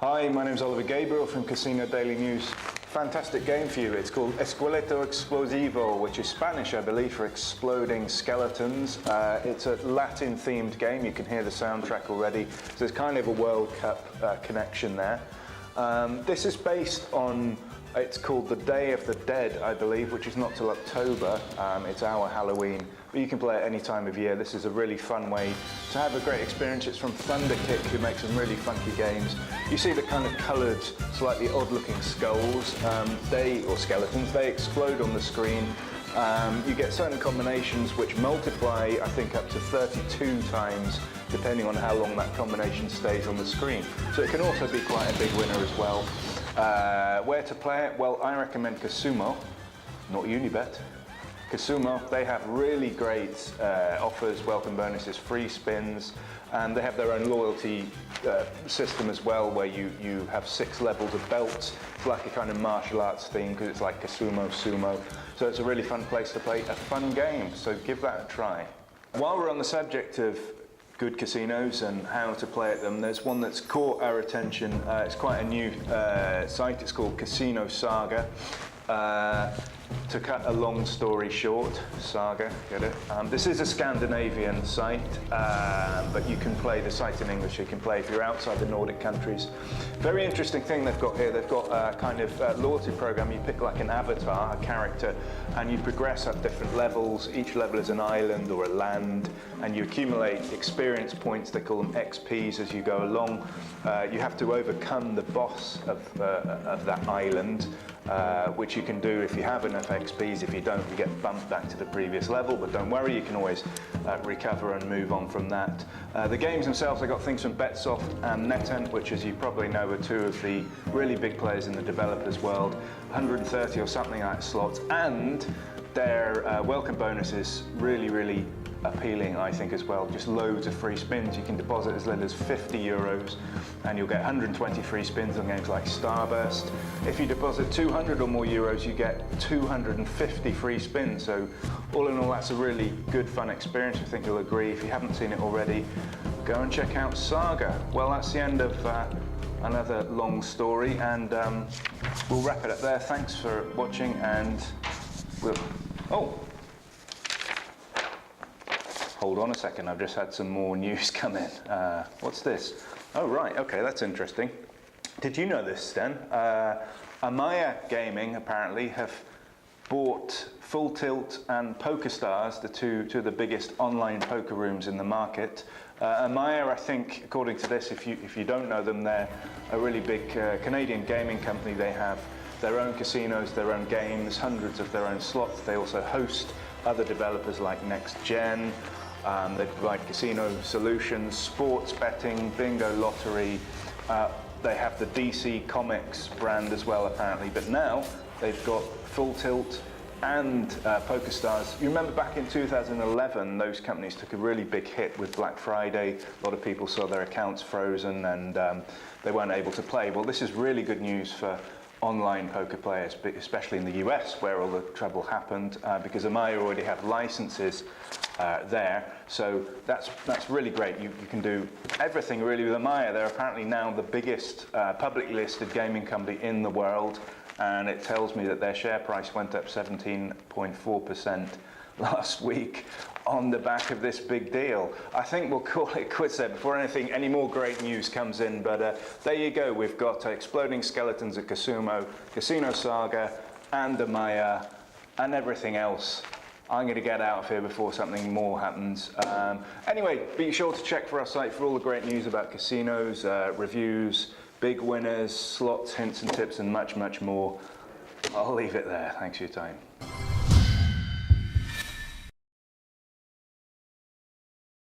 Hi, my name's Oliver Gabriel from Casino Daily News. Fantastic game for you. It's called Esqueleto Explosivo, which is Spanish, I believe, for exploding skeletons. It's a Latin-themed game. You can hear the soundtrack already. So there's kind of a World Cup connection there. This is based on, it's called The Day of the Dead, I believe, which is not till October. It's our Halloween, but you can play it any time of year. This is a really fun way to have a great experience. It's from Thunderkick, who makes some really funky games. You see the kind of coloured, slightly odd-looking skulls, or skeletons, they explode on the screen. You get certain combinations which multiply, I think, up to 32 times, depending on how long that combination stays on the screen. So it can also be quite a big winner as well. Where to play it? Well, I recommend Casumo, not Unibet. Casumo, they have really great offers, welcome bonuses, free spins, and they have their own loyalty system as well, where you have 6 levels of belts. It's like a kind of martial arts theme, because it's like Casumo, sumo. So it's a really fun place to play a fun game, so give that a try. While we're on the subject of good casinos and how to play at them, there's one that's caught our attention. It's quite a new site. It's called Casino Saga. To cut a long story short, Saga, get it? This is a Scandinavian site, but you can play the site in English. You can play if you're outside the Nordic countries. Very interesting thing they've got here. They've got a kind of loyalty program. You pick like an avatar, a character, and you progress at different levels. Each level is an island or a land, and you accumulate experience points. They call them XPs as you go along. You have to overcome the boss of that island, which you can do if you have enough XPs. If you don't, you get bumped back to the previous level, but don't worry, you can always recover and move on from that. The games themselves, I got things from Betsoft and NetEnt, which, as you probably know, are 2 of the really big players in the developers world. 130 or something like slots, and their welcome bonus is really appealing, I think, as well. Just loads of free spins. You can deposit as little as 50 euros and you'll get 120 free spins on games like Starburst. If you deposit 200 or more euros, you get 250 free spins. So all in all, that's a really good, fun experience. I think you'll agree. If you haven't seen it already, go and check out Saga. Well, that's the end of another long story, and we'll wrap it up there. Thanks for watching, and hold on a second, I've just had some more news come in. What's this? Oh, right, okay, that's interesting. Did you know this then? Amaya Gaming apparently have bought Full Tilt and PokerStars, the two of the biggest online poker rooms in the market. Amaya, I think, according to this, if you don't know them, they're a really big Canadian gaming company. They have their own casinos, their own games, hundreds of their own slots. They also host other developers like Next Gen. They provide casino solutions, sports betting, bingo, lottery. They have the DC Comics brand as well, apparently. But now they've got Full Tilt and PokerStars. You remember back in 2011, those companies took a really big hit with Black Friday. A lot of people saw their accounts frozen and they weren't able to play. Well, this is really good news for online poker players, especially in the US, where all the trouble happened, because Amaya already have licenses there. So that's really great. You can do everything really with Amaya. They're apparently now the biggest publicly listed gaming company in the world, and it tells me that their share price went up 17.4% last week on the back of this big deal. I think we'll call it quits there before any more great news comes in, but there you go. We've got exploding skeletons at Casino Saga and Amaya and everything else. I'm going to get out of here before something more happens. Anyway, be sure to check for our site for all the great news about casinos, reviews, big winners, slots, hints and tips, and much more. I'll leave it there. Thanks for your time.